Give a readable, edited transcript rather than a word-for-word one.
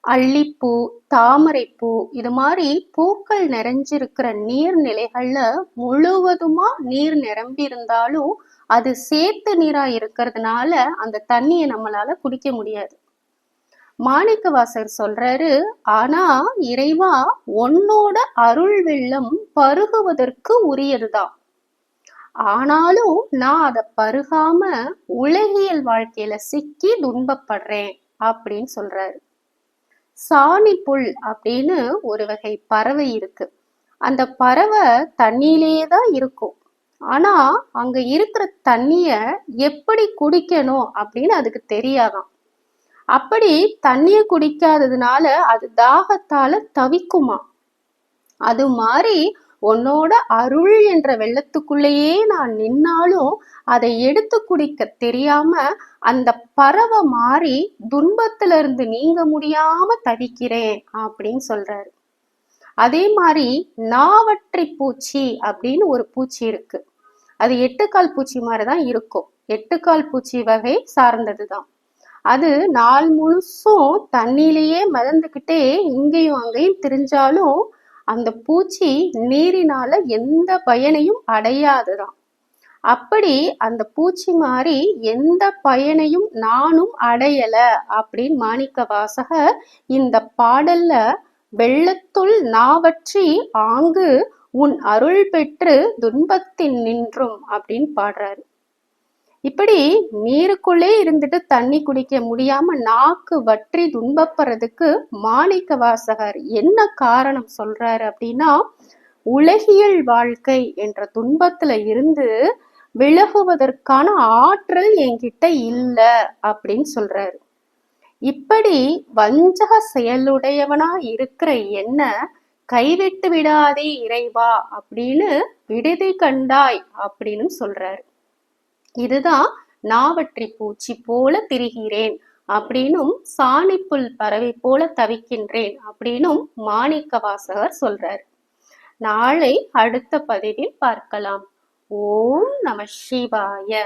அல்லிப்பூ, தாமரைப்பூ இது மாதிரி பூக்கள் நிறைஞ்சிருக்கிற நீர்நிலைகள்ல முழுவதுமா நீர் நிரம்பி இருந்தாலும் அது சேத்து நீரா இருக்கிறதுனால அந்த தண்ணியை நம்மளால குடிக்க முடியாது. மாணிக்கவாசகர் சொல்றாரு, ஆனா இறைவா உன்னோட அருள் வெள்ளம் பருகுவதற்கு உரியதுதான். ஆனாலும் நான் அதை பருகாம உலகியல் வாழ்க்கையில சிக்கி துன்பப்படுறேன் அப்படின்னு சொல்றாரு. சாணிப்புல் அப்படின்னு ஒரு வகை பறவை இருக்கு. அந்த பறவை தண்ணியிலேயே தான் இருக்கும். ஆனா அங்க இருக்கிற தண்ணிய எப்படி குடிக்கணும் அப்படின்னு அதுக்கு தெரியாதாம். அப்படி தண்ணிய குடிக்காததுனால அது தாகத்தால தவிக்குமா. அது மாதிரி உன்னோட அருள் என்ற வெள்ளத்துக்குள்ளேயே நான் நின்னாலும் அதை எடுத்து குடிக்க தெரியாம அந்த பறவை மாறி துன்பத்துல இருந்து நீங்க முடியாம தவிக்கிறேன் அப்படின்னு சொல்றாரு. அதே மாதிரி நாவற்றி பூச்சி அப்படின்னு ஒரு பூச்சி இருக்கு. அது 8 கால் பூச்சி மாதிரிதான் இருக்கும். 8 கால் பூச்சி வகை சார்ந்ததுதான். அது நாள் முழுசும் தண்ணியிலேயே மிதந்துக்கிட்டே இங்கேயும் அங்கேயும் திரிஞ்சாலும் அந்த பூச்சி நீரினால எந்த பயனையும் அடையாதுதான். அப்படி அந்த பூச்சி மாதிரி எந்த பயனையும் நானும் அடையல அப்படின்னு மாணிக்கவாசகர் இந்த பாடல்ல வெள்ளத்துள் நாவற்றி ஆங்கு உன் அருள் பெற்று துன்பத்தின் நின்றும் அப்படின்னு பாடுறாரு. இப்படி நீருக்குள்ளே இருந்துட்டு தண்ணி குடிக்க முடியாம நாக்கு வற்றி துன்பப்படுறதுக்கு மாணிக்கவாசகர் என்ன காரணம் சொல்றாரு அப்படின்னா, உலகியல் வாழ்க்கை என்ற துன்பத்துல இருந்து விலகுவதற்கான ஆற்றல் என்கிட்ட இல்ல அப்படின்னு சொல்றாரு. இப்படி வஞ்சக செயலுடையவனா இருக்கிற என்ன கைவிட்டு விடாதே இறைவா அப்படின்னு விடுதி கண்டாய் அப்படின்னு சொல்றாரு. இதுதான் நாவற்றி பூச்சி போல திரிகிறேன் அப்படின்னும் சாணிப்புல் பறவை போல தவிக்கின்றேன் அப்படின்னும் மாணிக்கவாசகர் சொல்றார். நாளை அடுத்த பதிவில் பார்க்கலாம். ஓம் நம சிவாய.